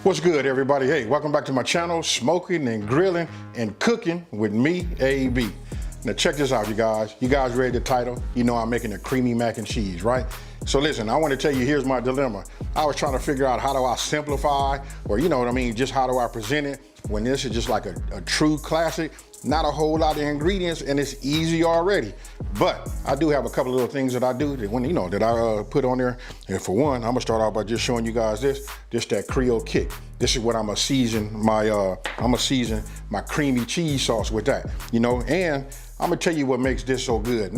What's good, everybody? Hey, welcome back to my channel, Smoking and Grilling and Cooking with me, AB. Now check this out, you guys. You guys read the title? You know I'm making a creamy mac and cheese, right? So listen, I want to tell you, here's my dilemma. I was trying to figure out how do I simplify, or you know what I mean, just how do I present it when this is just like a true classic. Not a whole lot of ingredients and it's easy already. But I do have a couple of little things that I do that when that I put on there. And for one, I'm gonna start off by just showing you guys this that Creole kick. This is what I'm gonna season my creamy cheese sauce with that, and I'm gonna tell you what makes this so good.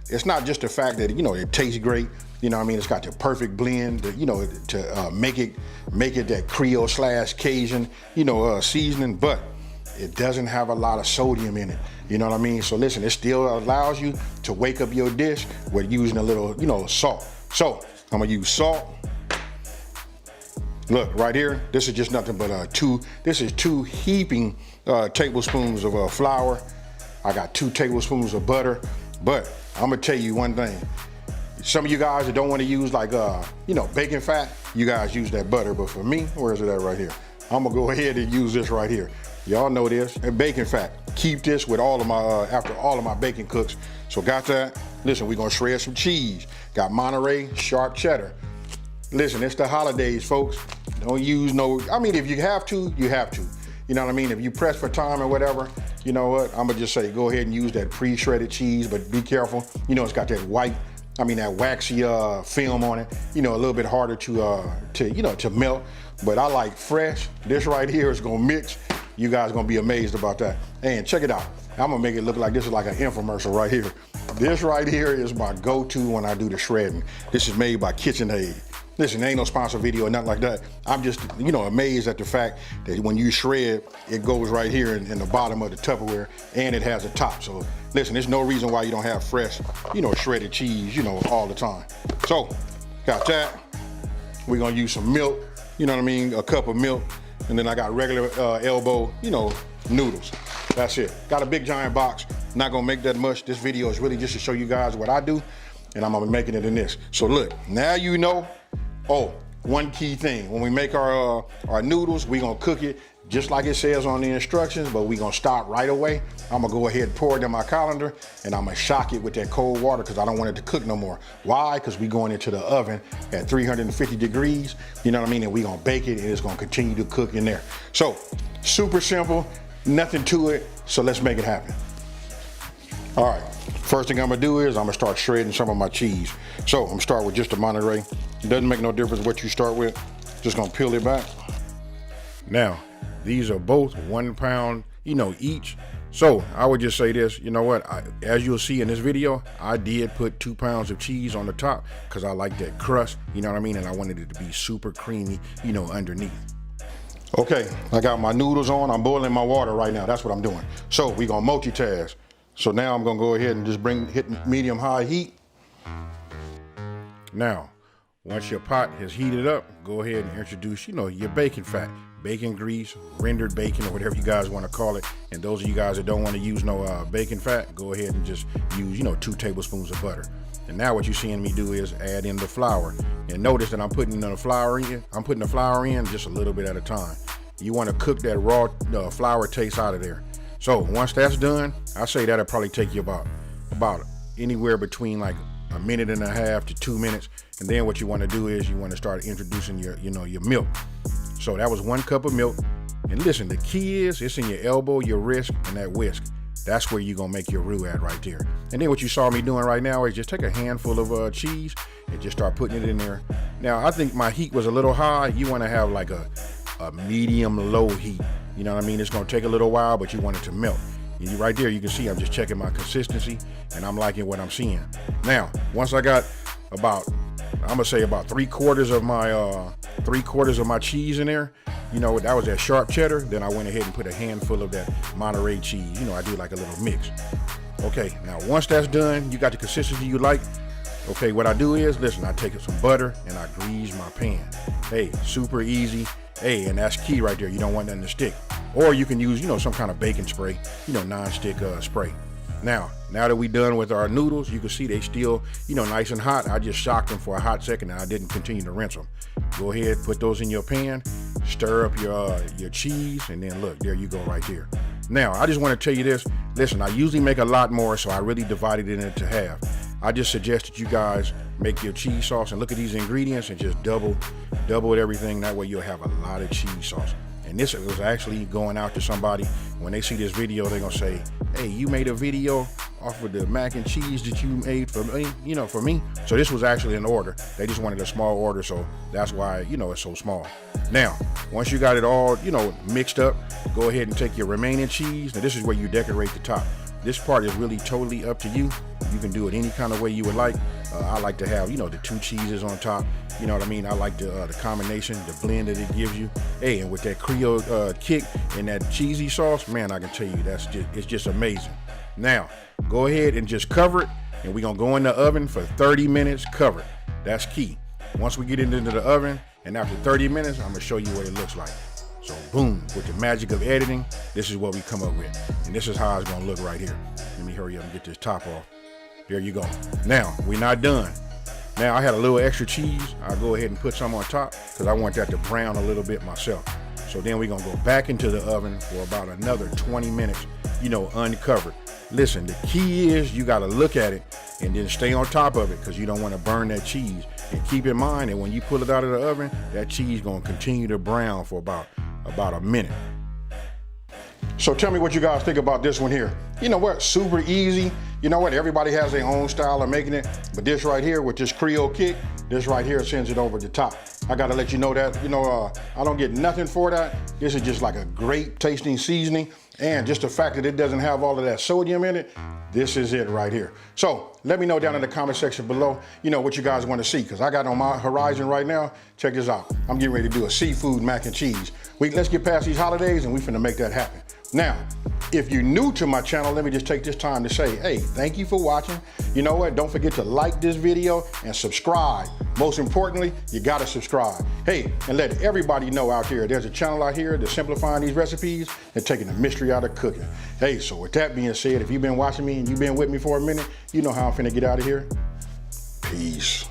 It's not just the fact that it tastes great, it's got the perfect blend, to make it that Creole / Cajun, seasoning, but it doesn't have a lot of sodium in it. You know what I mean? So listen, it still allows you to wake up your dish with using a little, salt. So I'm gonna use salt. Look, right here, this is just nothing but two heaping tablespoons of flour. I got 2 tablespoons of butter, but I'm gonna tell you one thing. Some of you guys that don't wanna use like, bacon fat, you guys use that butter, but for me, where is it at right here? I'm gonna go ahead and use this right here. Y'all know this, and bacon fat. Keep this with all of my, after all of my bacon cooks. So got that. Listen, we're gonna shred some cheese. Got Monterey sharp cheddar. Listen, it's the holidays, folks. Don't use if you have to, you have to. You know what I mean? If you press for time or whatever, you know what? I'm gonna just say, go ahead and use that pre-shredded cheese, but be careful. It's got that that waxy film on it. A little bit harder to melt. But I like fresh. This right here is gonna mix. You guys gonna be amazed about that. And check it out. I'm gonna make it look like this is like an infomercial right here. This right here is my go-to when I do the shredding. This is made by KitchenAid. Listen, ain't no sponsor video or nothing like that. I'm just, amazed at the fact that when you shred, it goes right here in the bottom of the Tupperware and it has a top. So listen, there's no reason why you don't have fresh, shredded cheese, all the time. So, got that. We're gonna use some milk, a cup of milk. And then I got regular elbow, noodles. That's it. Got a big giant box. Not gonna make that much. This video is really just to show you guys what I do, and I'm gonna be making it in this. So look, now you know. Oh, one key thing. When we make our noodles, we gonna cook it just like it says on the instructions, but we gonna stop right away. I'm gonna go ahead and pour it in my colander, and I'm gonna shock it with that cold water because I don't want it to cook no more. Why? Because we going into the oven at 350 degrees, and we gonna bake it, and it's gonna continue to cook in there. So, super simple, nothing to it, so let's make it happen. All right, first thing I'm gonna do is I'm gonna start shredding some of my cheese. So, I'm gonna start with just a Monterey. It doesn't make no difference what you start with, just gonna peel it back. Now, these are both 1 pound, each. So I would just say this, as you'll see in this video, I did put 2 pounds of cheese on the top because I like that crust, and I wanted it to be super creamy, underneath. Okay, I got my noodles on. I'm boiling my water right now. That's what I'm doing. So we're gonna multitask. So now I'm gonna go ahead and just hit medium-high heat. Now, once your pot has heated up, go ahead and introduce, your bacon fat. Bacon grease, rendered bacon, or whatever you guys want to call it. And those of you guys that don't want to use no bacon fat, go ahead and just use 2 tablespoons of butter. And now what you're seeing me do is add in the flour. And notice that I'm putting the flour in just a little bit at a time. You want to cook that raw flour taste out of there. So once that's done, I say that'll probably take you about anywhere between like 1.5 minutes to 2 minutes. And then what you want to do is you want to start introducing your milk. So that was 1 cup of milk. And listen, the key is it's in your elbow, your wrist, and that whisk. That's where you're gonna make your roux at right there. And then what you saw me doing right now is just take a handful of cheese and just start putting it in there. Now, I think my heat was a little high. You wanna have like a medium low heat. You know what I mean? It's gonna take a little while, but you want it to melt. And right there, you can see I'm just checking my consistency and I'm liking what I'm seeing. Now, once I got about 3/4 of my cheese in there, that was that sharp cheddar. Then I went ahead and put a handful of that Monterey cheese. I do like a little mix. Okay, now once that's done, you got the consistency you like. Okay, what I do is, listen, I take some butter and I grease my pan. Hey, super easy. Hey, and that's key right there. You don't want nothing to stick. Or you can use, some kind of baking spray, non-stick spray. Now that we done with our noodles, you can see they still, nice and hot. I just shocked them for a hot second and I didn't continue to rinse them. Go ahead, put those in your pan, stir up your cheese, and then look, there you go right there. Now, I just want to tell you this. Listen, I usually make a lot more, so I really divided it into half. I just suggest that you guys make your cheese sauce and look at these ingredients and just double everything. That way you'll have a lot of cheese sauce. And this was actually going out to somebody. When they see this video, they're gonna say, hey, you made a video off of the mac and cheese that you made for me, for me. So this was actually an order. They just wanted a small order, so that's why, it's so small. Now, once you got it all, mixed up, go ahead and take your remaining cheese. Now this is where you decorate the top. This part is really totally up to you. You can do it any kind of way you would like. I like to have, the 2 cheeses on top. You know what I mean? I like the combination, the blend that it gives you. Hey, and with that Creole kick and that cheesy sauce, man, I can tell you it's just amazing. Now, go ahead and just cover it, and we're gonna go in the oven for 30 minutes covered. That's key. Once we get it into the oven, and after 30 minutes, I'm gonna show you what it looks like. So boom, with the magic of editing, this is what we come up with. And this is how it's gonna look right here. Let me hurry up and get this top off. There you go. Now, we're not done. Now, I had a little extra cheese. I'll go ahead and put some on top because I want that to brown a little bit myself. So then we're gonna go back into the oven for about another 20 minutes, uncovered. Listen, the key is you gotta look at it and then stay on top of it because you don't wanna burn that cheese. And keep in mind that when you pull it out of the oven, that cheese gonna continue to brown for about a minute. So tell me what you guys think about this one here. You know what, super easy. You know what, everybody has their own style of making it, but this right here with this Creole kick, this right here sends it over the top. I gotta let you know that, I don't get nothing for that. This is just like a great tasting seasoning, and just the fact that it doesn't have all of that sodium in it, this is it right here. So let me know down in the comment section below, what you guys want to see, because I got on my horizon right now, check this out. I'm getting ready to do a seafood mac and cheese. Let's get past these holidays and we finna make that happen. Now, if you're new to my channel, let me just take this time to say, hey, thank you for watching. You know what? Don't forget to like this video and subscribe. Most importantly, you gotta subscribe. Hey, and let everybody know out there, there's a channel out here that's simplifying these recipes and taking the mystery out of cooking. Hey, so with that being said, if you've been watching me and you've been with me for a minute, you know how I'm finna get out of here. Peace.